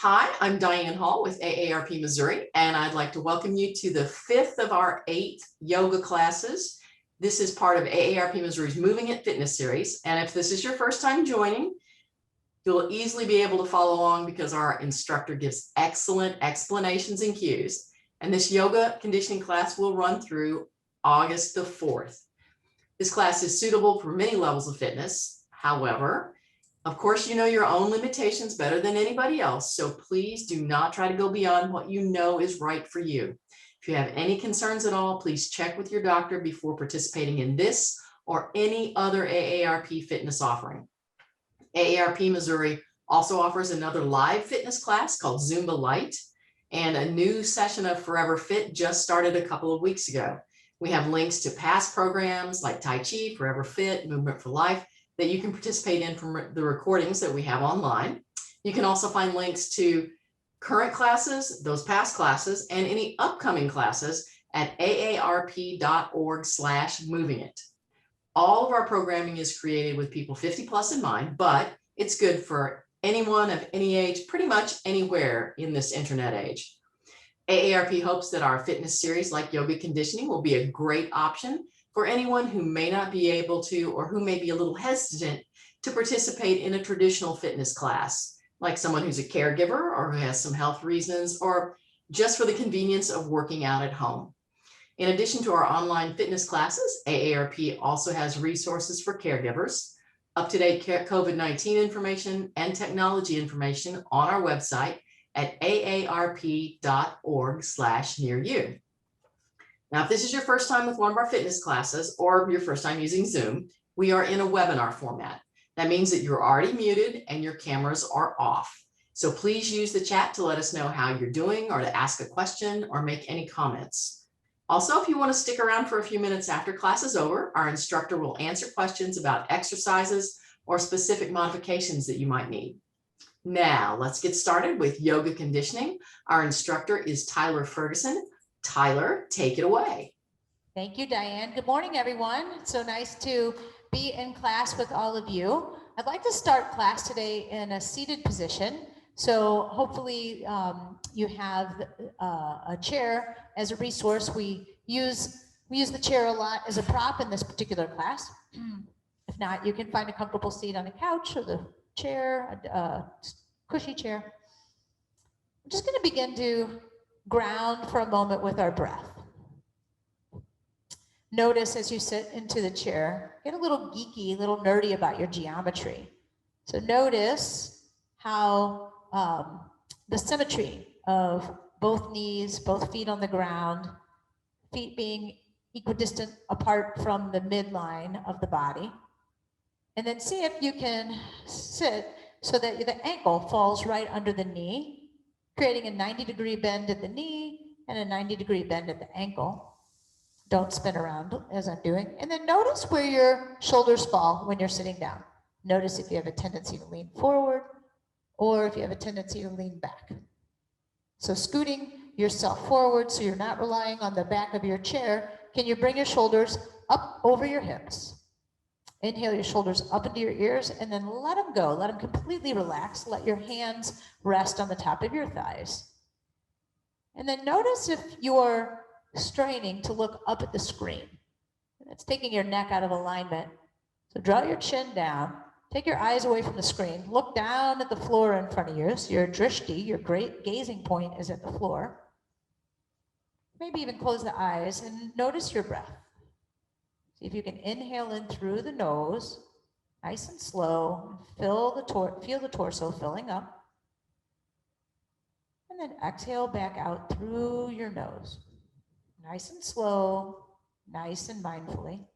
Hi, I'm Diane Hall with AARP Missouri, and I'd like to welcome you to the 5th of our 8 yoga classes. This is part of AARP Missouri's Moving It Fitness series, and if this is your first time joining, you'll easily be able to follow along because our instructor gives excellent explanations and cues, and this yoga conditioning class will run through August the 4th. This class is suitable for many levels of fitness. However, of course, you know your own limitations better than anybody else, so please do not try to go beyond what you know is right for you. If you have any concerns at all, please check with your doctor before participating in this or any other AARP fitness offering. AARP Missouri also offers another live fitness class called Zumba Light, and a new session of Forever Fit just started a couple of weeks ago. We have links to past programs like Tai Chi, Forever Fit, Movement for Life, that you can participate in from the recordings that we have online. You can also find links to current classes, those past classes, and any upcoming classes at aarp.org/movingit. All of our programming is created with people 50 plus in mind, but it's good for anyone of any age, pretty much anywhere in this internet age. AARP hopes that our fitness series like yoga conditioning will be a great option for anyone who may not be able to, or who may be a little hesitant to participate in a traditional fitness class, like someone who's a caregiver or who has some health reasons, or just for the convenience of working out at home. In addition to our online fitness classes, AARP also has resources for caregivers, up-to-date COVID-19 information and technology information on our website at aarp.org/nearyou. Now, if this is your first time with one of our fitness classes or your first time using Zoom, we are in a webinar format. That means that you're already muted and your cameras are off. So please use the chat to let us know how you're doing, or to ask a question or make any comments. Also, if you want to stick around for a few minutes after class is over, our instructor will answer questions about exercises or specific modifications that you might need. Now, let's get started with yoga conditioning. Our instructor is Tyler Ferguson. Tyler, take it away. Thank you, Diane. Good morning, everyone. It's so nice to be in class with all of you. I'd like to start class today in a seated position. So hopefully you have a chair as a resource. We use the chair a lot as a prop in this particular class. If not, you can find a comfortable seat on a couch or the chair, a cushy chair. I'm just going to begin to ground for a moment with our breath. Notice as you sit into the chair, get a little geeky, a little nerdy about your geometry. So notice how the symmetry of both knees, both feet on the ground, feet being equidistant apart from the midline of the body. And then see if you can sit so that the ankle falls right under the knee, creating a 90-degree bend at the knee and a 90-degree bend at the ankle. Don't spin around as I'm doing. And then notice where your shoulders fall when you're sitting down. Notice if you have a tendency to lean forward or if you have a tendency to lean back. So scooting yourself forward so you're not relying on the back of your chair. Can you bring your shoulders up over your hips? Inhale your shoulders up into your ears and then let them go. Let them completely relax. Let your hands rest on the top of your thighs. And then notice if you're straining to look up at the screen. That's taking your neck out of alignment. So draw your chin down. Take your eyes away from the screen. Look down at the floor in front of you. So your drishti, your great gazing point, is at the floor. Maybe even close the eyes and notice your breath. See if you can inhale in through the nose, nice and slow. Feel the torso filling up. And then exhale back out through your nose. Nice and slow, nice and mindfully.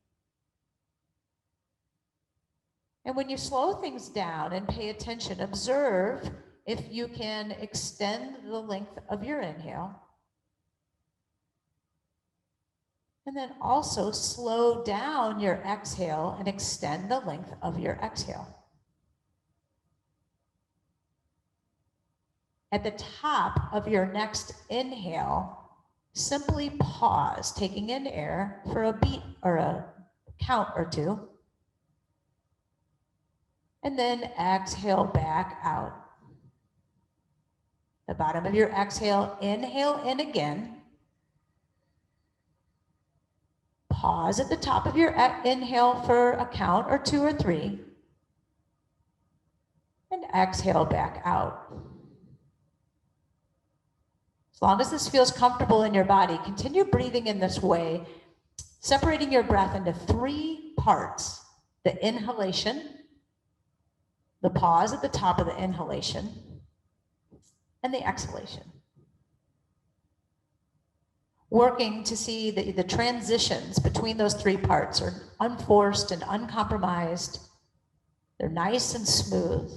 And when you slow things down and pay attention, observe if you can extend the length of your inhale. And then also slow down your exhale and extend the length of your exhale. At the top of your next inhale, simply pause, taking in air for a beat or a count or two. And then exhale back out. The bottom of your exhale, inhale in again. Pause at the top of your inhale for a count or 2 or 3. And exhale back out. As long as this feels comfortable in your body, continue breathing in this way, separating your breath into 3 parts. The inhalation, the pause at the top of the inhalation, and the exhalation. Working to see that the transitions between those 3 parts are unforced and uncompromised. They're nice and smooth.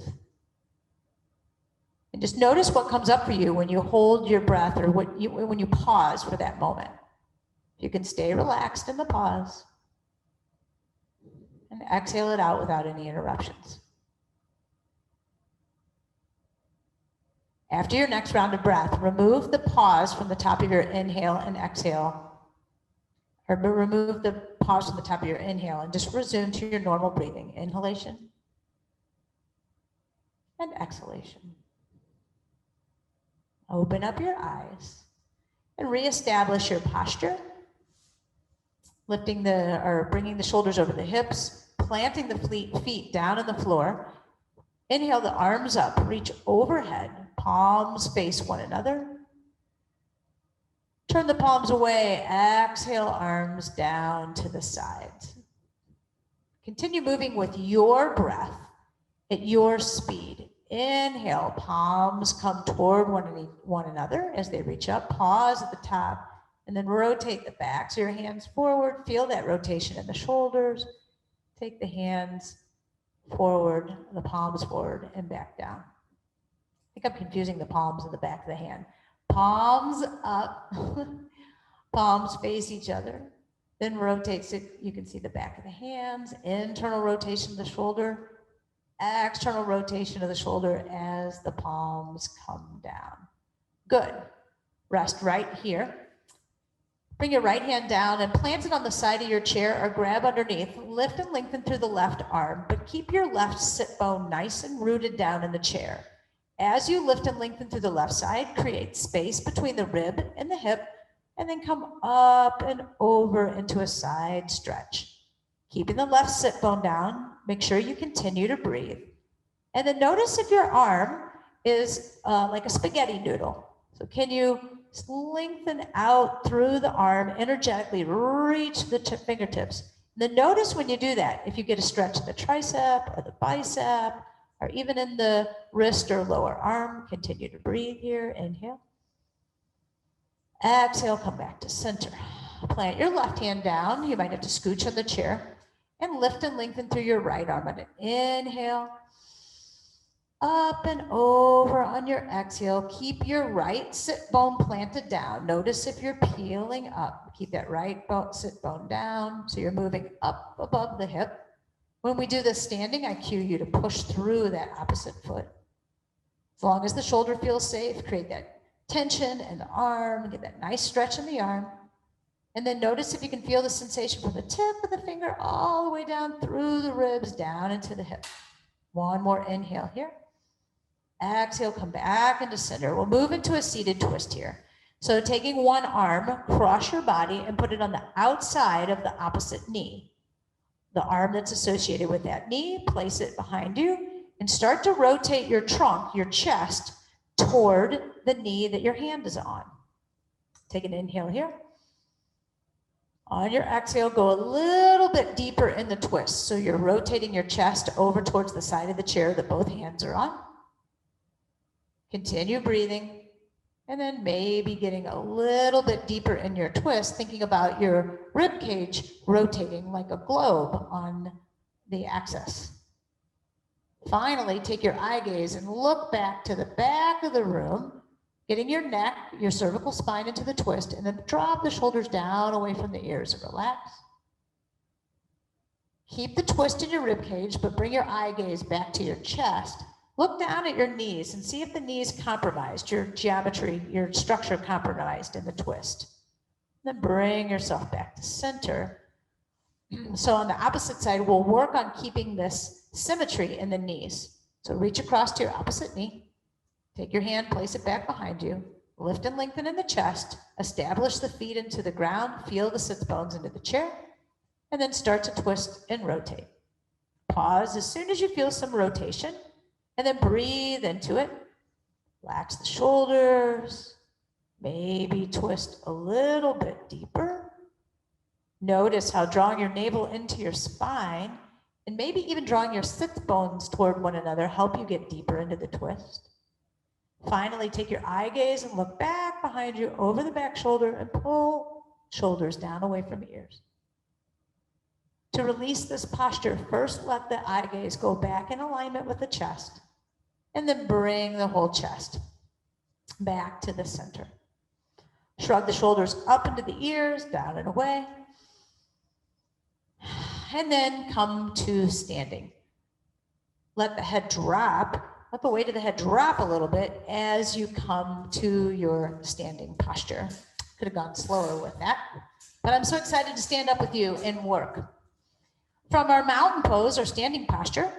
And just notice what comes up for you when you hold your breath or when you pause for that moment. You can stay relaxed in the pause and exhale it out without any interruptions. After your next round of breath, remove the pause from the top of your inhale and exhale, or remove the pause from the top of your inhale and just resume to your normal breathing. Inhalation and exhalation. Open up your eyes and reestablish your posture, bringing the shoulders over the hips, planting the feet down on the floor. Inhale the arms up, reach overhead, palms face one another. Turn the palms away, exhale, arms down to the sides. Continue moving with your breath at your speed. Inhale, palms come toward one another as they reach up. Pause at the top, and then rotate the backs of your hands forward. Feel that rotation in the shoulders. Take the hands forward, the palms forward and back down. I think I'm confusing the palms and the back of the hand. Palms up, palms face each other. Then rotate so you can see the back of the hands. Internal rotation of the shoulder. External rotation of the shoulder as the palms come down. Good. Rest right here. Bring your right hand down and plant it on the side of your chair or grab underneath. Lift and lengthen through the left arm, but keep your left sit bone nice and rooted down in the chair. As you lift and lengthen through the left side, create space between the rib and the hip, and then come up and over into a side stretch. Keeping the left sit bone down, make sure you continue to breathe. And then notice if your arm is like a spaghetti noodle. So can you lengthen out through the arm, energetically reach the fingertips. And then notice when you do that, if you get a stretch in the tricep or the bicep, or even in the wrist or lower arm, continue to breathe here. Inhale. Exhale, come back to center. Plant your left hand down. You might have to scooch on the chair and lift and lengthen through your right arm. And inhale. Up and over on your exhale. Keep your right sit bone planted down. Notice if you're peeling up. Keep that right sit bone down so you're moving up above the hip. When we do this standing, I cue you to push through that opposite foot. As long as the shoulder feels safe, create that tension in the arm, get that nice stretch in the arm. And then notice if you can feel the sensation from the tip of the finger all the way down through the ribs, down into the hip. One more inhale here. Exhale, come back into center. We'll move into a seated twist here. So taking one arm, cross your body and put it on the outside of the opposite knee. The arm that's associated with that knee, place it behind you and start to rotate your trunk, your chest, toward the knee that your hand is on. Take an inhale here. On your exhale, go a little bit deeper in the twist. So you're rotating your chest over towards the side of the chair that both hands are on. Continue breathing, and then maybe getting a little bit deeper in your twist, thinking about your rib cage rotating like a globe on the axis. Finally, take your eye gaze and look back to the back of the room, getting your neck, your cervical spine into the twist, and then drop the shoulders down away from the ears and relax. Keep the twist in your rib cage, but bring your eye gaze back to your chest. Look down at your knees and see if the knee's compromised, your geometry, your structure compromised in the twist. Then bring yourself back to center. So on the opposite side, we'll work on keeping this symmetry in the knees. So reach across to your opposite knee. Take your hand, place it back behind you, lift and lengthen in the chest, establish the feet into the ground, feel the sits bones into the chair, and then start to twist and rotate. Pause as soon as you feel some rotation, and then breathe into it. Relax the shoulders, maybe twist a little bit deeper. Notice how drawing your navel into your spine and maybe even drawing your sits bones toward one another help you get deeper into the twist. Finally, take your eye gaze and look back behind you over the back shoulder and pull shoulders down away from ears. To release this posture, first let the eye gaze go back in alignment with the chest, and then bring the whole chest back to the center. Shrug the shoulders up into the ears, down and away. And then come to standing. Let the head drop, let the weight of the head drop a little bit as you come to your standing posture. Could have gone slower with that, but I'm so excited to stand up with you and work. From our mountain pose or standing posture,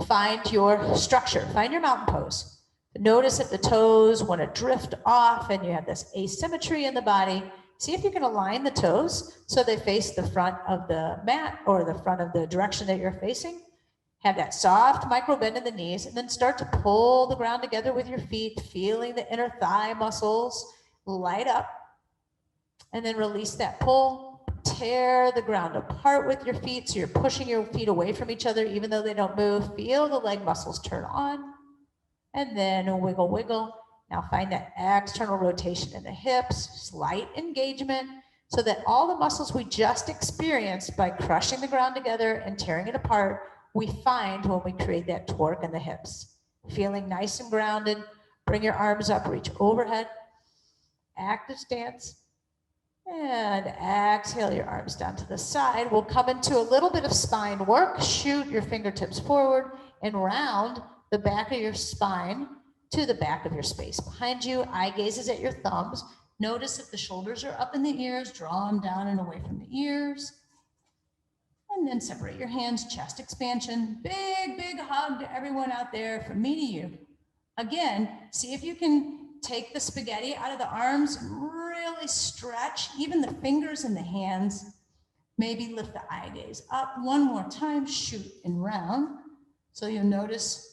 find your structure, find your mountain pose. Notice that the toes want to drift off and you have this asymmetry in the body. See if you can align the toes so they face the front of the mat or the front of the direction that you're facing. Have that soft micro bend in the knees and then start to pull the ground together with your feet, feeling the inner thigh muscles light up. And then release that pull. Tear the ground apart with your feet so you're pushing your feet away from each other even though they don't move. Feel the leg muscles turn on. And then wiggle, wiggle. Now find that external rotation in the hips, slight engagement, so that all the muscles we just experienced by crushing the ground together and tearing it apart, we find when we create that torque in the hips. Feeling nice and grounded, bring your arms up, reach overhead, active stance, and exhale your arms down to the side. We'll come into a little bit of spine work, shoot your fingertips forward and round the back of your spine to the back of your space behind you. Eye gazes at your thumbs. Notice if the shoulders are up in the ears, draw them down and away from the ears. And then separate your hands, chest expansion. Big, big hug to everyone out there from me to you. Again, see if you can take the spaghetti out of the arms, really stretch, even the fingers and the hands. Maybe lift the eye gaze up one more time, shoot and round. So you'll notice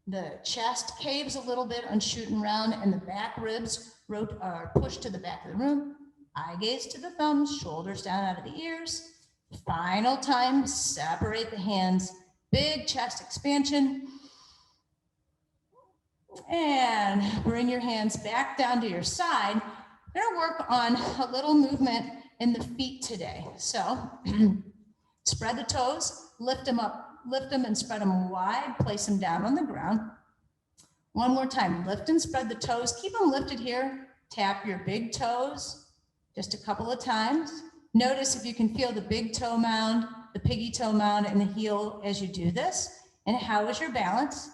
the chest caves a little bit on shoot and round and the back ribs are pushed to the back of the room. Eye gaze to the thumbs, shoulders down out of the ears. Final time, separate the hands, big chest expansion. And bring your hands back down to your side. We're gonna work on a little movement in the feet today. So spread the toes, lift them up. Lift them and spread them wide, place them down on the ground. One more time, lift and spread the toes. Keep them lifted here. Tap your big toes just a couple of times. Notice if you can feel the big toe mound, the piggy toe mound, and the heel as you do this. And how is your balance?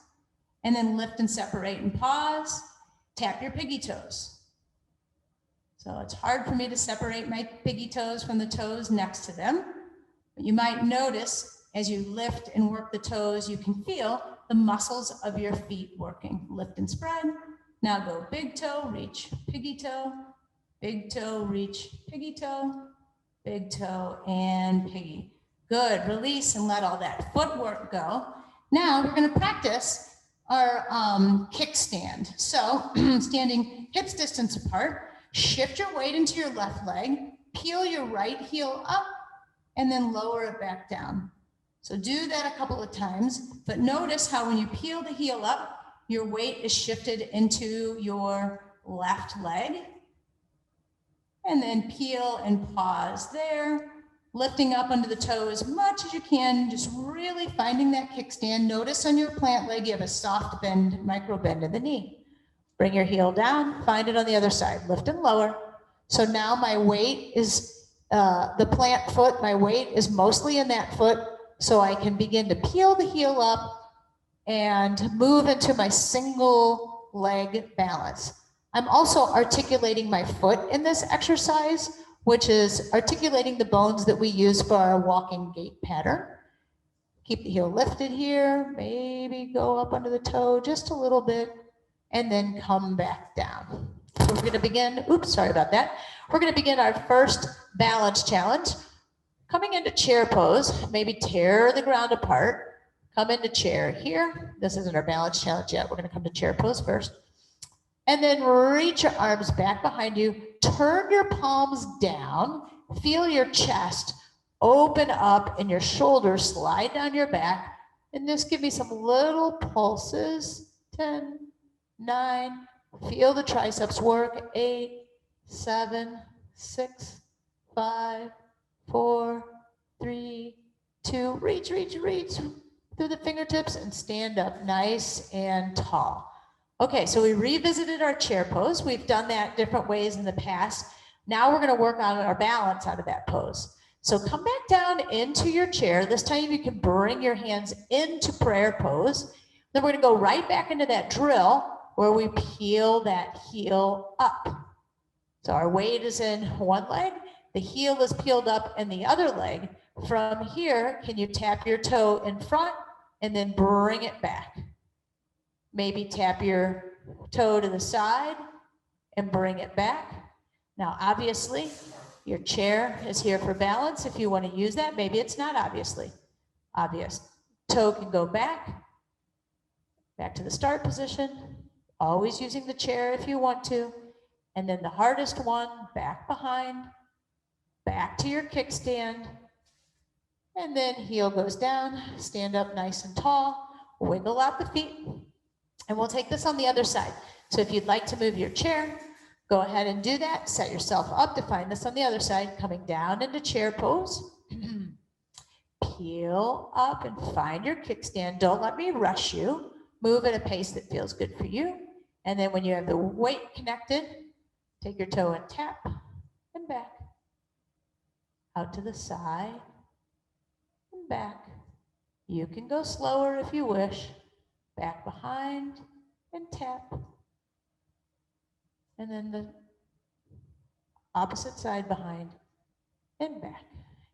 And then lift and separate and pause. Tap your piggy toes. So it's hard for me to separate my piggy toes from the toes next to them. But you might notice as you lift and work the toes, you can feel the muscles of your feet working. Lift and spread. Now go big toe, reach, piggy toe, big toe, reach, piggy toe, big toe, and piggy. Good. Release and let all that footwork go. Now we're going to practice our kickstand. So standing hips distance apart, shift your weight into your left leg, peel your right heel up, and then lower it back down. So do that a couple of times, but notice how when you peel the heel up, your weight is shifted into your left leg. And then peel and pause there, lifting up under the toe as much as you can, just really finding that kickstand. Notice on your plant leg, you have a soft bend, micro bend in the knee. Bring your heel down, find it on the other side, lift and lower. So now my weight is, the plant foot, my weight is mostly in that foot. So I can begin to peel the heel up and move into my single leg balance. I'm also articulating my foot in this exercise, which is articulating the bones that we use for our walking gait pattern. Keep the heel lifted here, maybe go up under the toe just a little bit. and then come back down. So we're gonna begin, oops, sorry about that. We're gonna begin our first balance challenge. Coming into chair pose, maybe tear the ground apart, come into chair here. This isn't our balance challenge yet. We're gonna come to chair pose first. And then reach your arms back behind you, turn your palms down, feel your chest open up and your shoulders slide down your back. And just give me some little pulses. 10, 9, feel the triceps work. 8, 7, 6, 5, 4, 3, 2, reach through the fingertips and stand up nice and tall. Okay, so we revisited our chair pose. We've done that different ways in the past. Now we're gonna work on our balance out of that pose. So come back down into your chair. This time you can bring your hands into prayer pose. Then we're gonna go right back into that drill where we peel that heel up. So our weight is in one leg, the heel is peeled up in the other leg. From here, can you tap your toe in front and then bring it back? Maybe tap your toe to the side and bring it back. Now, obviously, your chair is here for balance. If you want to use that, maybe it's not obviously obvious. Toe can go back to the start position, always using the chair if you want to. And then the hardest one, back behind, back to your kickstand. And then heel goes down, stand up nice and tall, wiggle out the feet. And we'll take this on the other side. So if you'd like to move your chair, go ahead and do that. Set yourself up to find this on the other side, coming down into chair pose. Peel up and find your kickstand. Don't let me rush you. Move at a pace that feels good for you. And then when you have the weight connected, take your toe and tap and back. Out to the side and back. You can go slower if you wish. Back behind and tap. And then the opposite side behind and back.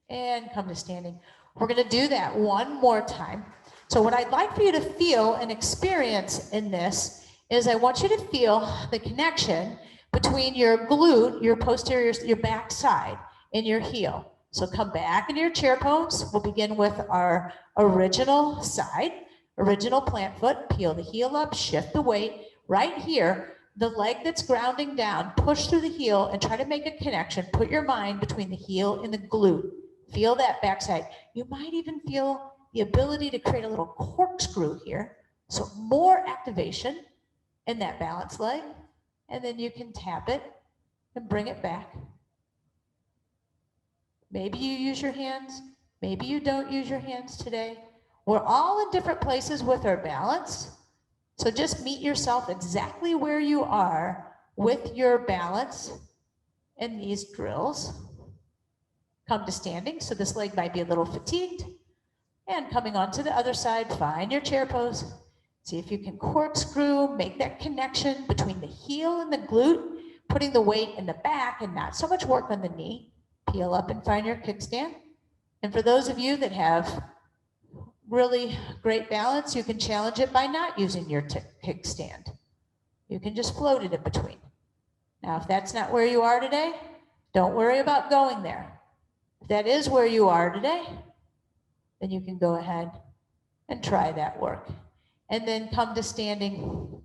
And come to standing. We're going to do that one more time. So what I'd like for you to feel and experience in this is I want you to feel the connection between your glute, your posterior, your back side, and your heel. So come back into your chair pose. We'll begin with our original side. Original plant foot, peel the heel up, shift the weight. Right here, the leg that's grounding down, push through the heel and try to make a connection. Put your mind between the heel and the glute. Feel that backside. You might even feel the ability to create a little corkscrew here. So more activation in that balance leg. And then you can tap it and bring it back. Maybe you use your hands. Maybe you don't use your hands today. We're all in different places with our balance. So just meet yourself exactly where you are with your balance in these drills. Come to standing. So this leg might be a little fatigued. And coming on to the other side, find your chair pose. See if you can corkscrew, make that connection between the heel and the glute, putting the weight in the back and not so much work on the knee. Peel up and find your kickstand. And for those of you that have really great balance, you can challenge it by not using your kickstand. You can just float it in between. Now, if that's not where you are today, don't worry about going there. If that is where you are today, then you can go ahead and try that work. And then come to standing,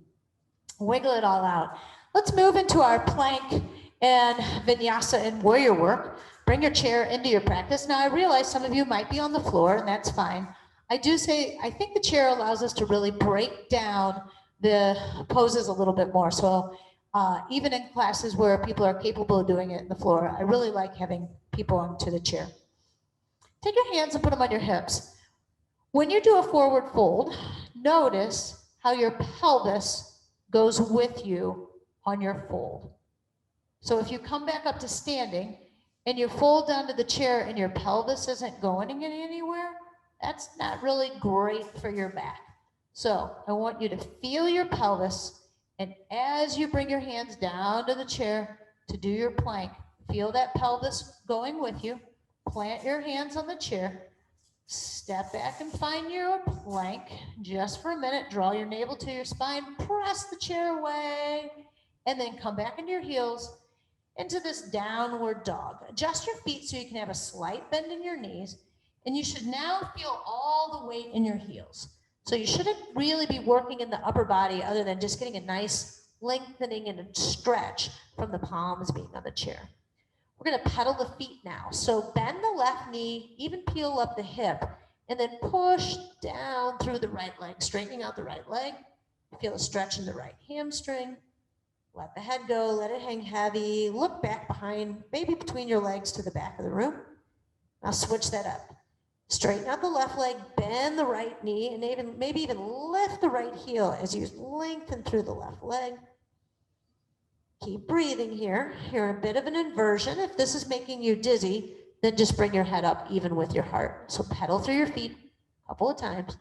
wiggle it all out. Let's move into our plank and vinyasa and warrior work. Bring your chair into your practice. Now, I realize some of you might be on the floor, and that's fine. I think the chair allows us to really break down the poses a little bit more. So even in classes where people are capable of doing it on the floor, I really like having people onto the chair. Take your hands and put them on your hips. When you do a forward fold, notice how your pelvis goes with you on your fold. So if you come back up to standing and you fold down to the chair and your pelvis isn't going anywhere, that's not really great for your back. So I want you to feel your pelvis, and as you bring your hands down to the chair to do your plank, feel that pelvis going with you. Plant your hands on the chair. Step back and find your plank just for a minute. Draw your navel to your spine, press the chair away, and then come back into your heels into this downward dog. Adjust your feet so you can have a slight bend in your knees, and you should now feel all the weight in your heels. So you shouldn't really be working in the upper body other than just getting a nice lengthening and a stretch from the palms being on the chair. We're going to pedal the feet now. So bend the left knee, even peel up the hip, and then push down through the right leg, straightening out the right leg. Feel a stretch in the right hamstring. Let the head go, let it hang heavy. Look back behind, maybe between your legs to the back of the room. Now switch that up. Straighten out the left leg, bend the right knee, and maybe even lift the right heel as you lengthen through the left leg. Keep breathing here. You're a bit of an inversion. If this is making you dizzy, then just bring your head up even with your heart. So pedal through your feet a couple of times.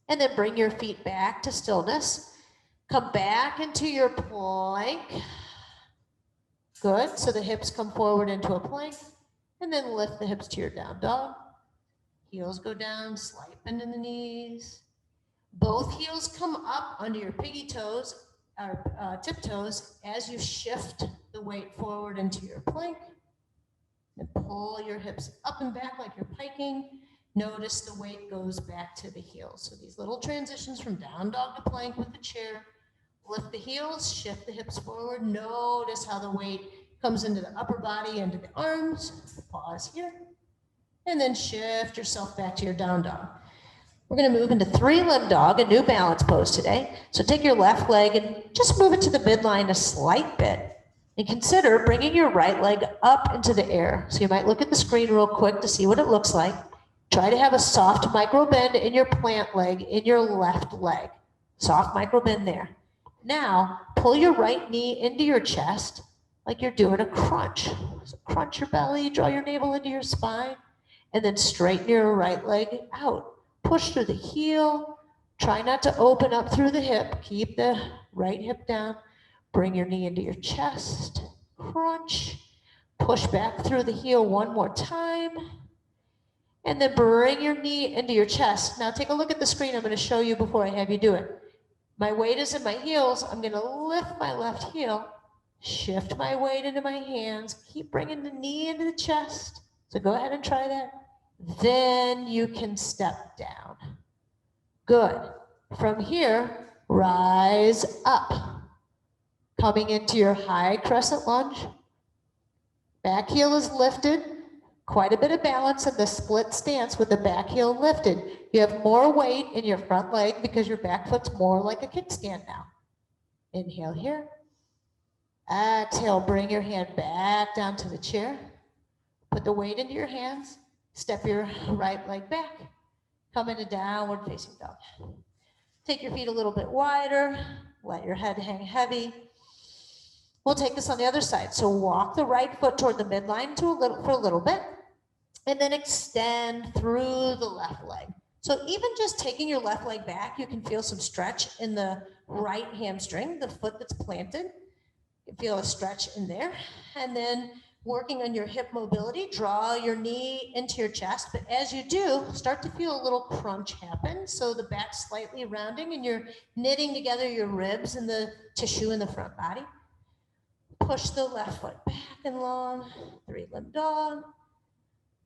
And then bring your feet back to stillness. Come back into your plank. Good. So the hips come forward into a plank. And then lift the hips to your down dog. Heels go down, slight bend in the knees. Both heels come up under your piggy toes, or tiptoes, as you shift the weight forward into your plank. And pull your hips up and back like you're piking. Notice the weight goes back to the heels. So these little transitions from down dog to plank with the chair. Lift the heels, shift the hips forward. Notice how the weight comes into the upper body, into the arms. Pause here. And then shift yourself back to your down dog. We're going to move into three-limb dog, a new balance pose today. So take your left leg and just move it to the midline a slight bit. And consider bringing your right leg up into the air. So you might look at the screen real quick to see what it looks like. Try to have a soft micro bend in your plant leg, in your left leg. Soft micro bend there. Now, pull your right knee into your chest like you're doing a crunch. So crunch your belly, draw your navel into your spine, and then straighten your right leg out. Push through the heel. Try not to open up through the hip. Keep the right hip down. Bring your knee into your chest. Crunch. Push back through the heel one more time. And then bring your knee into your chest. Now take a look at the screen. I'm going to show you before I have you do it. My weight is in my heels. I'm going to lift my left heel. Shift my weight into my hands. Keep bringing the knee into the chest. So go ahead and try that. Then you can step down. Good. From here, rise up. Coming into your high crescent lunge. Back heel is lifted. Quite a bit of balance in the split stance with the back heel lifted. You have more weight in your front leg because your back foot's more like a kickstand now. Inhale here. Exhale, bring your hand back down to the chair. Put the weight into your hands. Step your right leg back. Come into downward facing dog. Take your feet a little bit wider. Let your head hang heavy. We'll take this on the other side. So walk the right foot toward the midline for a little bit. And then extend through the left leg. So even just taking your left leg back, you can feel some stretch in the right hamstring, the foot that's planted. You can feel a stretch in there. And then working on your hip mobility, draw your knee into your chest. But as you do, start to feel a little crunch happen. So the back slightly rounding and you're knitting together your ribs and the tissue in the front body. Push the left foot back and long, three-limb dog.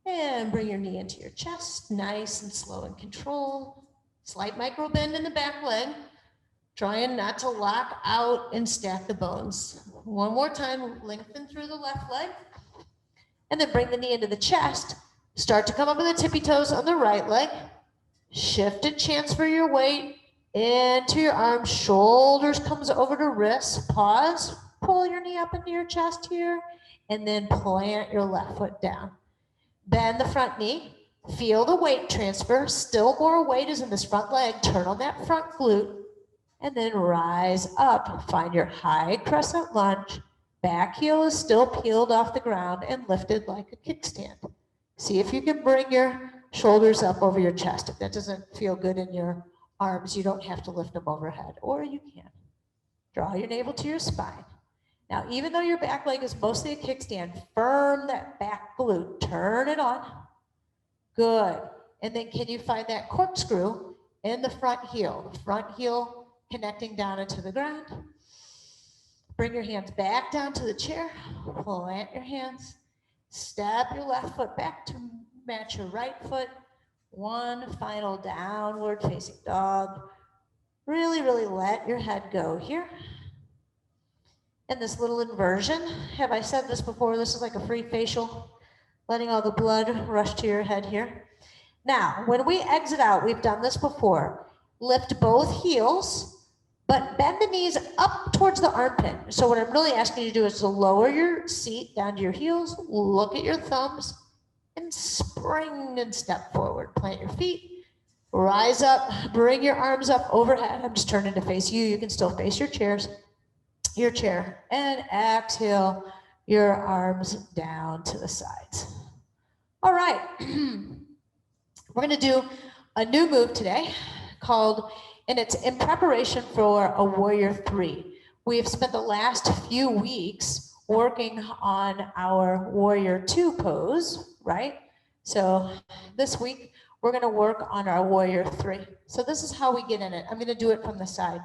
And bring your knee into your chest, nice and slow and controlled. Slight micro bend in the back leg. Trying not to lock out and stack the bones. One more time, lengthen through the left leg. And then bring the knee into the chest. Start to come up with the tippy toes on the right leg. Shift and transfer your weight into your arms. Shoulders comes over to wrists. Pause. Pull your knee up into your chest here. And then plant your left foot down. Bend the front knee, feel the weight transfer, still more weight is in this front leg, turn on that front glute, and then rise up. Find your high crescent lunge, back heel is still peeled off the ground and lifted like a kickstand. See if you can bring your shoulders up over your chest. If that doesn't feel good in your arms, you don't have to lift them overhead, or you can. Draw your navel to your spine. Now, even though your back leg is mostly a kickstand, firm that back glute, turn it on. Good. And then can you find that corkscrew in the front heel connecting down into the ground? Bring your hands back down to the chair, plant your hands, step your left foot back to match your right foot. One final downward facing dog. Really, really let your head go here. And this little inversion, have I said this before? This is like a free facial, letting all the blood rush to your head here. Now, when we exit out, we've done this before. Lift both heels, but bend the knees up towards the armpit. So what I'm really asking you to do is to lower your seat down to your heels, look at your thumbs, and spring and step forward. Plant your feet, rise up, bring your arms up overhead. I'm just turning to face you. You can still face your chair, and exhale your arms down to the sides. All right. We're going to do a new move today called, and it's in preparation for a Warrior 3. We've spent the last few weeks working on our Warrior 2 pose, right? So this week, we're going to work on our Warrior 3. So this is how we get in it. I'm going to do it from the side.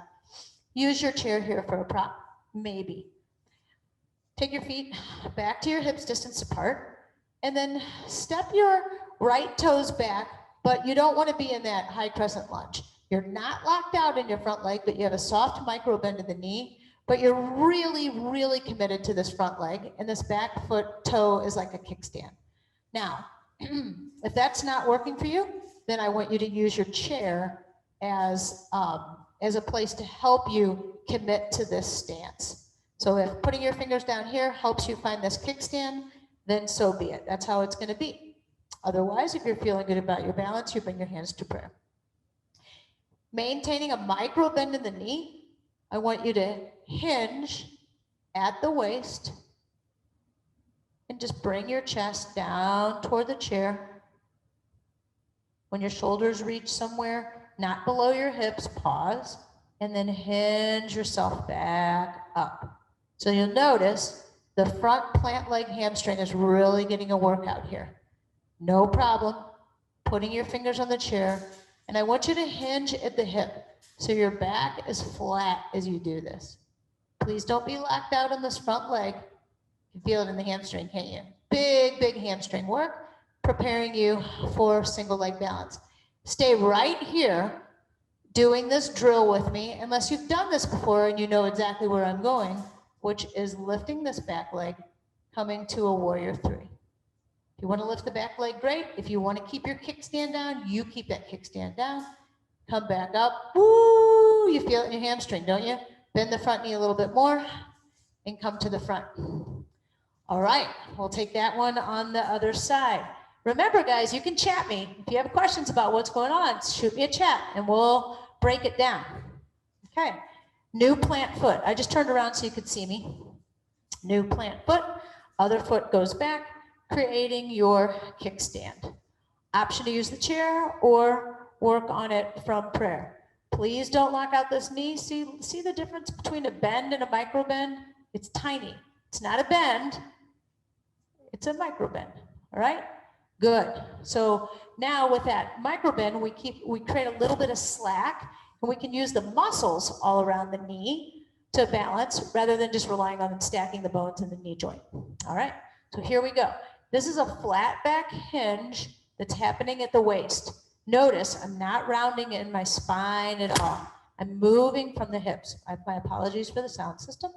Use your chair here for a prop, maybe. Take your feet back to your hips distance apart, and then step your right toes back, but you don't want to be in that high crescent lunge. You're not locked out in your front leg, but you have a soft micro bend in the knee, but you're really, really committed to this front leg, and this back foot toe is like a kickstand. Now, if that's not working for you, then I want you to use your chair as a place to help you commit to this stance. So if putting your fingers down here helps you find this kickstand, then so be it. That's how it's going to be. Otherwise, if you're feeling good about your balance, you bring your hands to prayer. Maintaining a micro bend in the knee, I want you to hinge at the waist and just bring your chest down toward the chair. When your shoulders reach somewhere, not below your hips, pause, and then hinge yourself back up. So you'll notice the front plant leg hamstring is really getting a workout here. No problem. Putting your fingers on the chair, and I want you to hinge at the hip so your back is flat as you do this. Please don't be locked out on this front leg. You can feel it in the hamstring, can't you? Big, big hamstring work, preparing you for single leg balance. Stay right here doing this drill with me, unless you've done this before and you know exactly where I'm going, which is lifting this back leg, coming to a Warrior 3. If you want to lift the back leg, great. If you want to keep your kickstand down, you keep that kickstand down. Come back up. Woo! You feel it in your hamstring, don't you? Bend the front knee a little bit more and come to the front. All right, we'll take that one on the other side. Remember, guys, you can chat me. If you have questions about what's going on, shoot me a chat and we'll break it down. Okay, new plant foot. I just turned around so you could see me. New plant foot, other foot goes back, creating your kickstand. Option to use the chair or work on it from prayer. Please don't lock out this knee. See the difference between a bend and a micro bend? It's tiny. It's not a bend. It's a micro bend. All right? Good. So now with that micro bend, we create a little bit of slack, and we can use the muscles all around the knee to balance rather than just relying on stacking the bones in the knee joint. All right? So here we go. This is a flat back hinge that's happening at the waist. Notice I'm not rounding in my spine at all. I'm moving from the hips. My apologies for the sound system.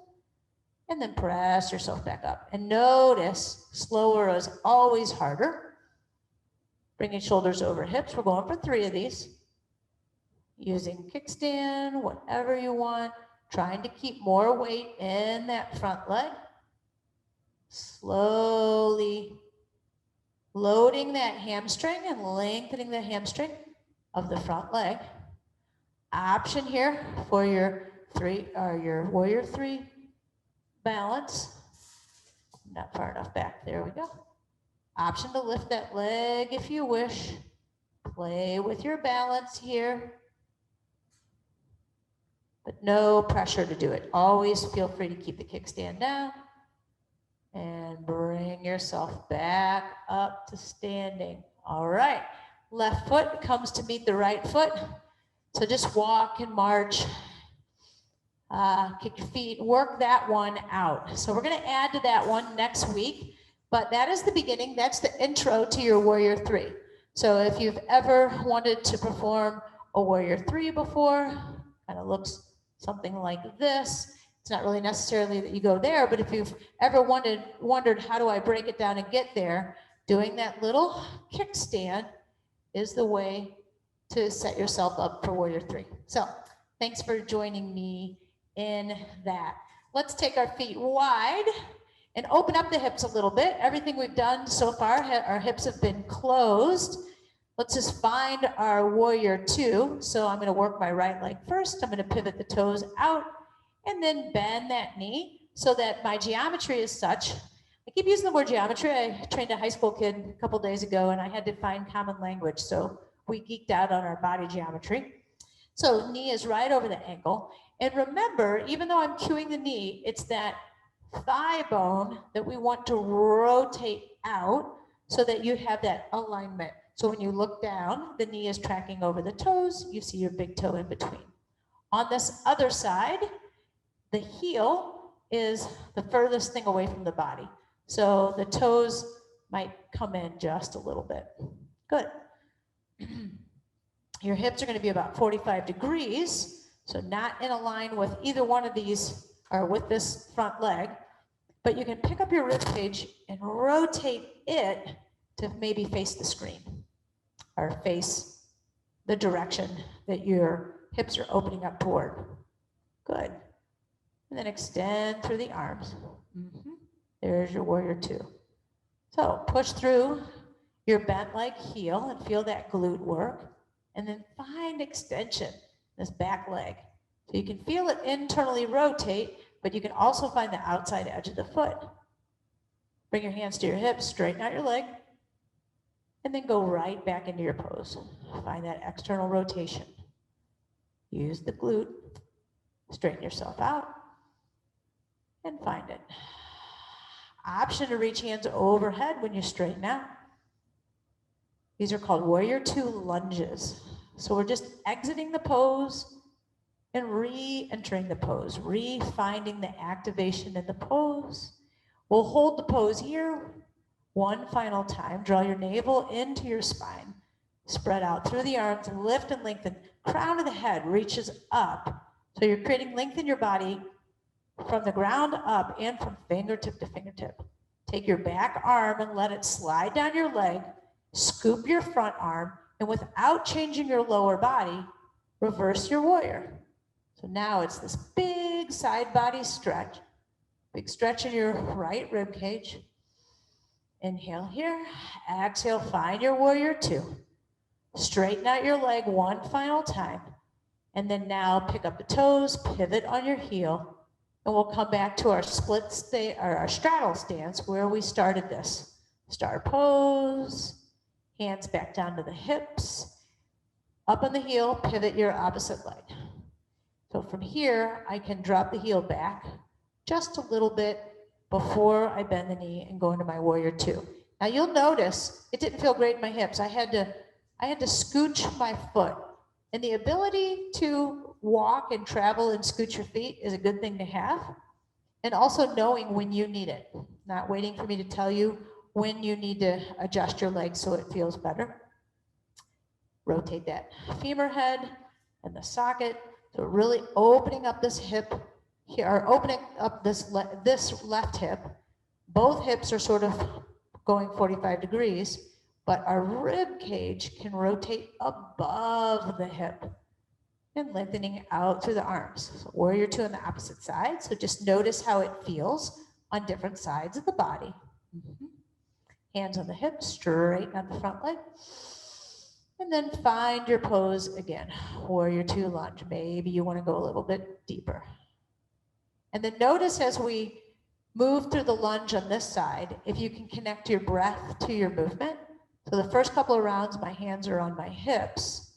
And then press yourself back up. And notice slower is always harder. Bringing shoulders over hips. We're going for 3 of these. Using kickstand, whatever you want. Trying to keep more weight in that front leg. Slowly loading that hamstring and lengthening the hamstring of the front leg. Option here for your Warrior 3 balance. Not far enough back. There we go. Option to lift that leg if you wish. Play with your balance here. But no pressure to do it. Always feel free to keep the kickstand down. And bring yourself back up to standing. All right. Left foot comes to meet the right foot. So just walk and march. Kick your feet, work that one out. So we're going to add to that one next week, but that is the beginning. That's the intro to your Warrior 3. So if you've ever wanted to perform a Warrior 3 before, kind of looks something like this. It's not really necessarily that you go there, but if you've ever wondered how do I break it down and get there, doing that little kickstand is the way to set yourself up for Warrior 3. So thanks for joining me in that. Let's take our feet wide and open up the hips a little bit. Everything we've done so far, our hips have been closed. Let's just find our Warrior 2. So I'm going to work my right leg first. I'm going to pivot the toes out and then bend that knee so that my geometry is such. I keep using the word geometry. I trained a high school kid a couple days ago and I had to find common language. So we geeked out on our body geometry. So knee is right over the ankle. And remember, even though I'm cueing the knee, it's that thigh bone that we want to rotate out so that you have that alignment. So when you look down, the knee is tracking over the toes. You see your big toe in between. On this other side, the heel is the furthest thing away from the body. So the toes might come in just a little bit. Good. Your hips are going to be about 45 degrees, so not in a line with either one of these or with this front leg, but you can pick up your rib cage and rotate it to maybe face the screen or face the direction that your hips are opening up toward. Good. And then extend through the arms. There's your Warrior 2. So push through your bent leg heel and feel that glute work. And then find extension, this back leg. So you can feel it internally rotate, but you can also find the outside edge of the foot. Bring your hands to your hips, straighten out your leg, and then go right back into your pose. Find that external rotation. Use the glute, straighten yourself out, and find it. Option to reach hands overhead when you straighten out. These are called Warrior 2 lunges. So we're just exiting the pose and re-entering the pose, re-finding the activation in the pose. We'll hold the pose here one final time. Draw your navel into your spine. Spread out through the arms, lift and lengthen. Crown of the head reaches up. So you're creating length in your body from the ground up and from fingertip to fingertip. Take your back arm and let it slide down your leg. Scoop your front arm, and without changing your lower body, reverse your warrior. So now it's this big side body stretch. Big stretch in your right rib cage. Inhale here. Exhale, find your Warrior 2. Straighten out your leg one final time. And then now pick up the toes, pivot on your heel, and we'll come back to our our straddle stance where we started this. Star pose. Hands back down to the hips, up on the heel, pivot your opposite leg. So from here, I can drop the heel back just a little bit before I bend the knee and go into my Warrior 2. Now you'll notice it didn't feel great in my hips. I had to scooch my foot. And the ability to walk and travel and scooch your feet is a good thing to have. And also knowing when you need it, not waiting for me to tell you when you need to adjust your legs so it feels better. Rotate that femur head and the socket. So really opening up this hip here, or opening up this left hip. Both hips are sort of going 45 degrees, but our rib cage can rotate above the hip and lengthening out through the arms. So Warrior 2 on the opposite side. So just notice how it feels on different sides of the body. Hands on the hips, straighten out the front leg. And then find your pose again. Warrior 2 lunge. Maybe you want to go a little bit deeper. And then notice as we move through the lunge on this side, if you can connect your breath to your movement. So the first couple of rounds, my hands are on my hips.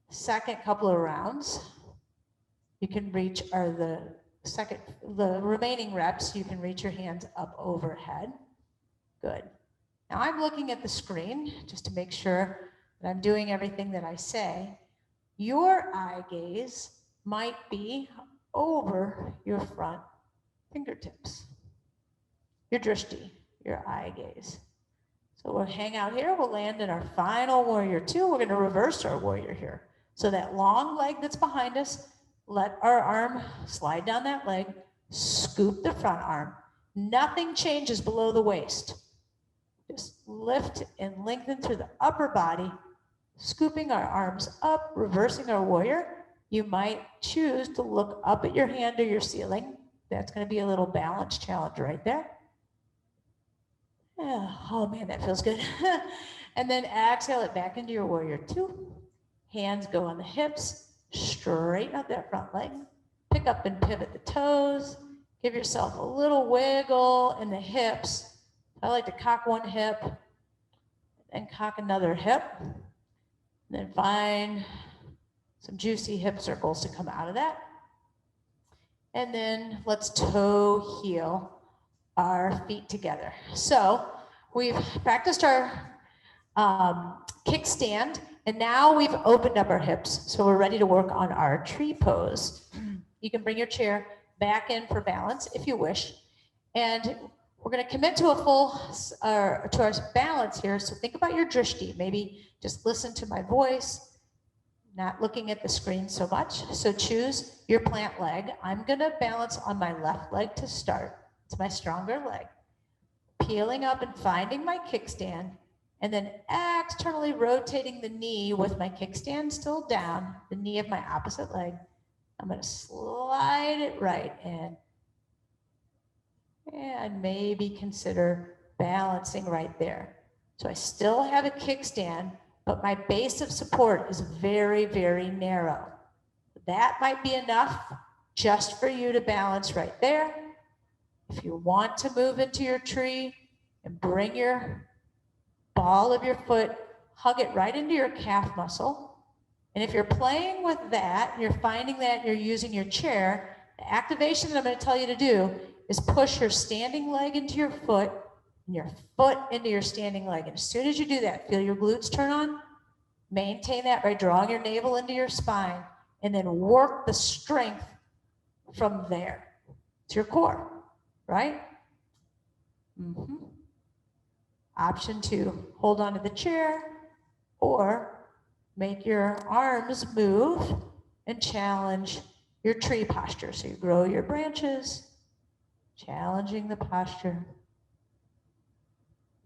Second couple of rounds, you can reach, or the remaining reps, you can reach your hands up overhead. Good. Now I'm looking at the screen just to make sure that I'm doing everything that I say. Your eye gaze might be over your front fingertips, your drishti, your eye gaze. So we'll hang out here, we'll land in our final warrior two. We're gonna reverse our warrior here. So that long leg that's behind us, let our arm slide down that leg, scoop the front arm. Nothing changes below the waist. Just lift and lengthen through the upper body, scooping our arms up, reversing our warrior. You might choose to look up at your hand or your ceiling. That's gonna be a little balance challenge right there. Yeah. Oh man, that feels good. And then exhale it back into your warrior two. Hands go on the hips, straighten out that front leg, pick up and pivot the toes, give yourself a little wiggle in the hips. I like to cock one hip and cock another hip, and then find some juicy hip circles to come out of that. And then let's toe heel our feet together. So we've practiced our kickstand, and now we've opened up our hips. So we're ready to work on our tree pose. You can bring your chair back in for balance if you wish. And we're gonna commit to a full, to our balance here. So think about your drishti. Maybe just listen to my voice, not looking at the screen so much. So choose your plant leg. I'm gonna balance on my left leg to start. It's my stronger leg. Peeling up and finding my kickstand, and then externally rotating the knee with my kickstand still down, the knee of my opposite leg. I'm gonna slide it right in. And maybe consider balancing right there. So I still have a kickstand, but my base of support is very, very narrow. That might be enough just for you to balance right there. If you want to move into your tree and bring your ball of your foot, hug it right into your calf muscle. And if you're playing with that, you're finding that you're using your chair, the activation that I'm going to tell you to do is push your standing leg into your foot and your foot into your standing leg. And as soon as you do that, feel your glutes turn on. Maintain that by drawing your navel into your spine, and then work the strength from there. It's your core. Right? Option two, hold on to the chair or make your arms move and challenge your tree posture. So you grow your branches, challenging the posture.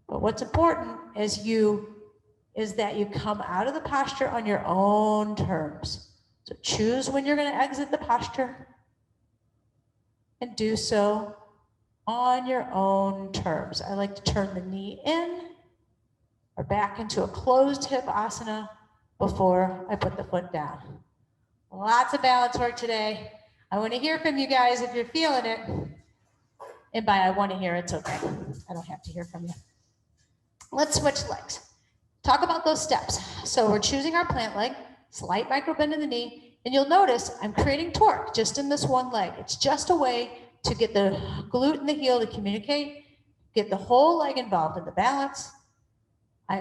But what's important is that you come out of the posture on your own terms. So choose when you're going to exit the posture and do so on your own terms. I like to turn the knee in or back into a closed hip asana before I put the foot down. Lots of balance work today. I want to hear from you guys if you're feeling it. And by I want to hear, it's okay. I don't have to hear from you. Let's switch legs. Talk about those steps. So we're choosing our plant leg, slight micro bend in the knee, and you'll notice I'm creating torque just in this one leg. It's just a way to get the glute and the heel to communicate, get the whole leg involved in the balance.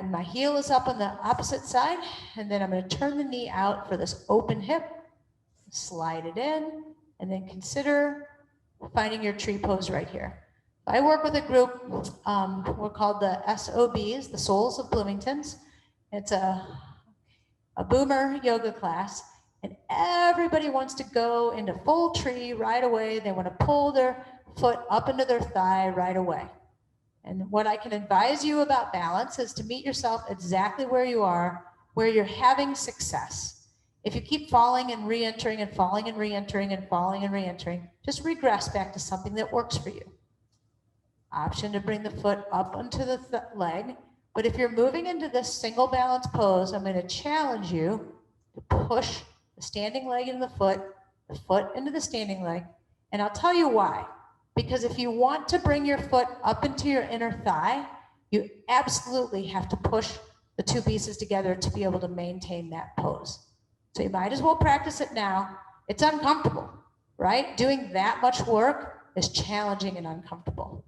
My heel is up on the opposite side, and then I'm going to turn the knee out for this open hip, slide it in, and then consider finding your tree pose right here. I work with a group, we're called the SOBs, the Souls of Bloomingtons. It's a boomer yoga class. And everybody wants to go into full tree right away. They want to pull their foot up into their thigh right away. And what I can advise you about balance is to meet yourself exactly where you are, where you're having success. If you keep falling and re-entering and falling and re-entering and falling and re-entering, just regress back to something that works for you. Option to bring the foot up onto the leg. But if you're moving into this single balance pose, I'm going to challenge you to push the standing leg into the foot into the standing leg. And I'll tell you why. Because if you want to bring your foot up into your inner thigh, you absolutely have to push the two pieces together to be able to maintain that pose. So you might as well practice it now. It's uncomfortable, right? Doing that much work is challenging and uncomfortable.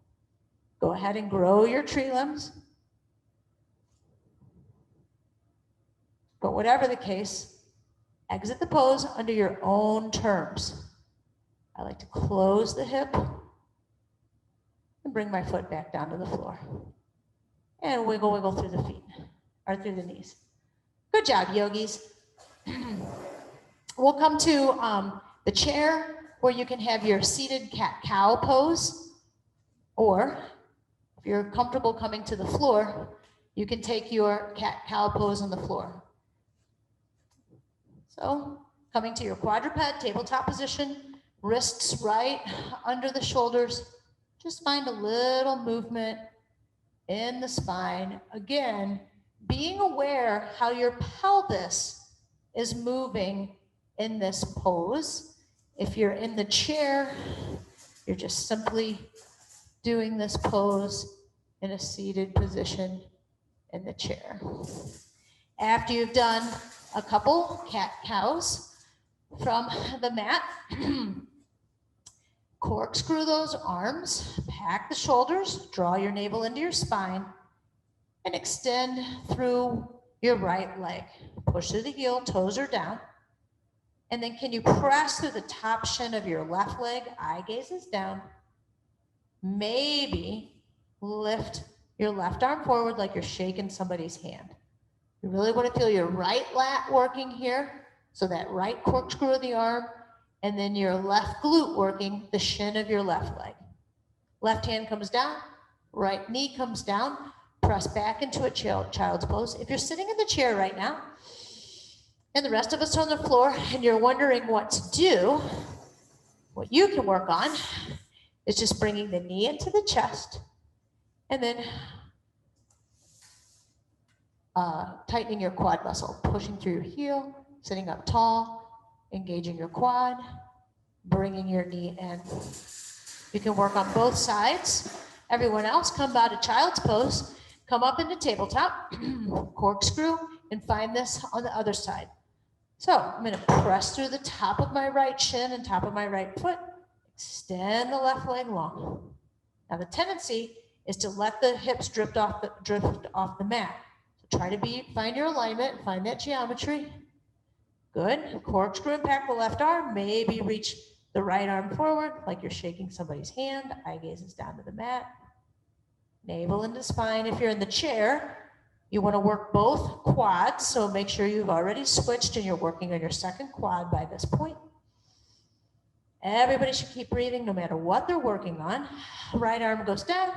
Go ahead and grow your tree limbs. But whatever the case, exit the pose under your own terms. I like to close the hip and bring my foot back down to the floor. And wiggle, wiggle through the feet, or through the knees. Good job, yogis. We'll come to the chair where you can have your seated cat-cow pose, or if you're comfortable coming to the floor, you can take your cat-cow pose on the floor. So, coming to your quadruped tabletop position, wrists right under the shoulders. Just find a little movement in the spine. Again, being aware how your pelvis is moving in this pose. If you're in the chair, you're just simply doing this pose in a seated position in the chair. After you've done a couple cat-cows from the mat, corkscrew those arms, pack the shoulders, draw your navel into your spine, and extend through your right leg. Push through the heel, toes are down. And then can you press through the top shin of your left leg, eye gaze is down. Maybe lift your left arm forward like you're shaking somebody's hand. You really want to feel your right lat working here, so that right corkscrew of the arm, and then your left glute working the shin of your left leg. Left hand comes down, right knee comes down, press back into a child's pose. If you're sitting in the chair right now, and the rest of us are on the floor, and you're wondering what to do, what you can work on is just bringing the knee into the chest, and then tightening your quad muscle, pushing through your heel, sitting up tall, engaging your quad, bringing your knee in. You can work on both sides. Everyone else, come out of child's pose, come up into tabletop, corkscrew, and find this on the other side. So I'm going to press through the top of my right shin and top of my right foot, extend the left leg long. Now the tendency is to let the hips drift off the mat. So try to find your alignment, find that geometry. Good. Corkscrew and pack the left arm. Maybe reach the right arm forward like you're shaking somebody's hand. Eye gaze is down to the mat. Navel into spine. If you're in the chair, you want to work both quads. So make sure you've already switched and you're working on your second quad by this point. Everybody should keep breathing no matter what they're working on. Right arm goes down.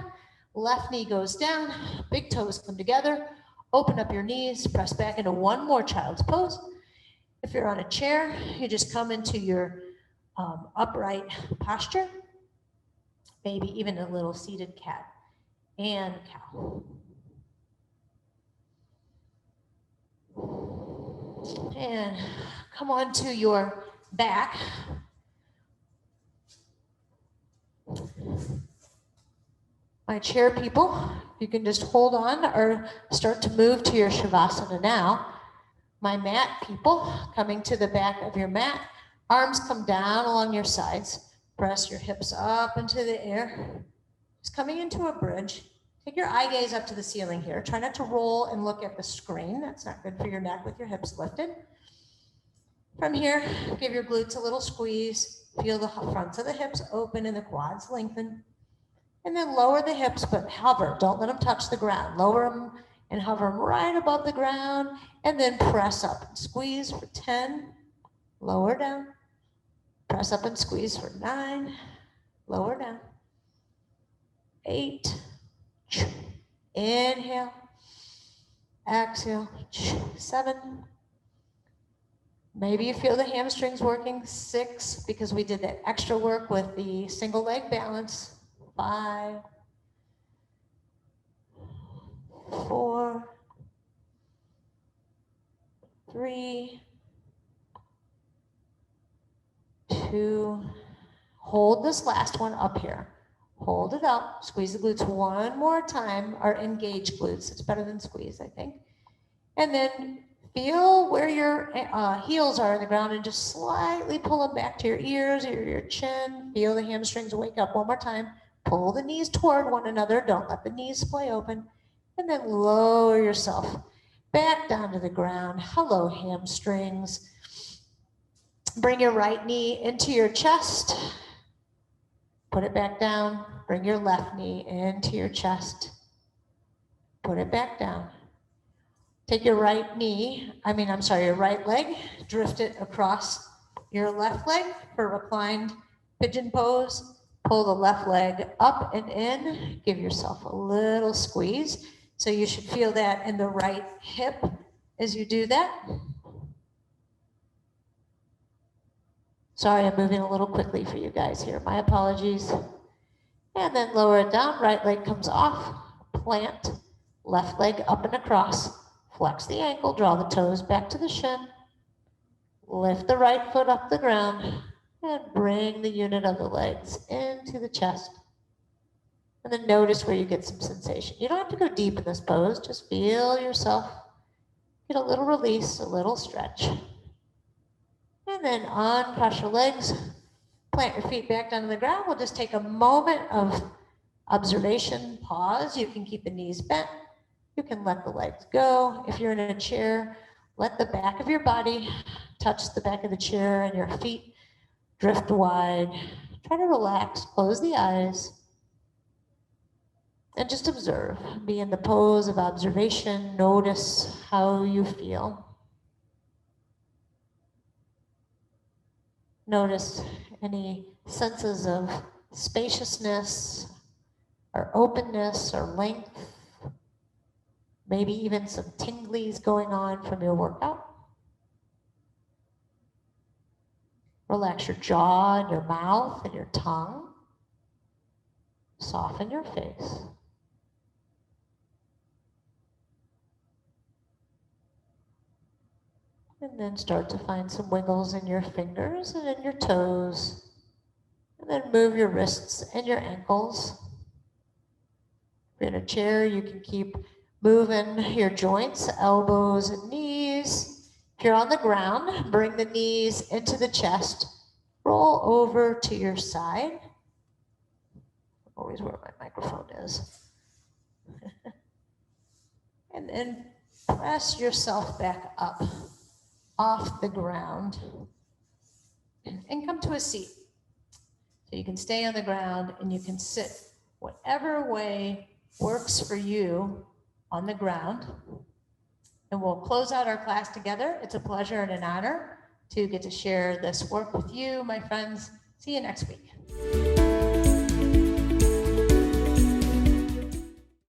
Left knee goes down. Big toes come together. Open up your knees. Press back into one more child's pose. If you're on a chair, you just come into your upright posture, maybe even a little seated cat and cow. And come on to your back. My chair people, you can just hold on or start to move to your Shavasana now. My mat people, coming to the back of your mat, arms come down along your sides, press your hips up into the air. Just coming into a bridge. Take your eye gaze up to the ceiling here. Try not to roll and look at the screen. That's not good for your neck with your hips lifted. From here, give your glutes a little squeeze. Feel the fronts of the hips open and the quads lengthen. And then lower the hips, but hover. Don't let them touch the ground. Lower them and hover them right above the ground, and then press up and squeeze for 10, lower down, press up and squeeze for 9, lower down, 8, inhale, exhale, 7, maybe you feel the hamstrings working, 6, because we did that extra work with the single leg balance, 5, 4, 3, 2, hold this last one up here. Hold it up, squeeze the glutes one more time, or engage glutes. It's better than squeeze, I think. And then feel where your heels are on the ground and just slightly pull them back to your ears or your chin. Feel the hamstrings wake up one more time. Pull the knees toward one another. Don't let the knees splay open. And then lower yourself back down to the ground. Hello, hamstrings. Bring your right knee into your chest. Put it back down. Bring your left knee into your chest. Put it back down. Take your right your right leg, drift it across your left leg for reclined pigeon pose. Pull the left leg up and in. Give yourself a little squeeze. So you should feel that in the right hip as you do that. Sorry, I'm moving a little quickly for you guys here. My apologies. And then lower it down. Right leg comes off. Plant. Left leg up and across. Flex the ankle. Draw the toes back to the shin. Lift the right foot up the ground. And bring the unit of the legs into the chest. And then notice where you get some sensation. You don't have to go deep in this pose. Just feel yourself get a little release, a little stretch. And then uncross your legs. Plant your feet back down to the ground. We'll just take a moment of observation, pause. You can keep the knees bent. You can let the legs go. If you're in a chair, let the back of your body touch the back of the chair and your feet drift wide. Try to relax, close the eyes, and just observe. Be in the pose of observation. Notice how you feel. Notice any senses of spaciousness or openness or length, maybe even some tinglies going on from your workout. Relax your jaw and your mouth and your tongue. Soften your face. And then start to find some wiggles in your fingers and in your toes. And then move your wrists and your ankles. If you're in a chair, you can keep moving your joints, elbows and knees. If you're on the ground, bring the knees into the chest. Roll over to your side. Always where my microphone is. And then press yourself back up off the ground and come to a seat. So you can stay on the ground and you can sit whatever way works for you on the ground. And we'll close out our class together. It's a pleasure and an honor to get to share this work with you, my friends. See you next week.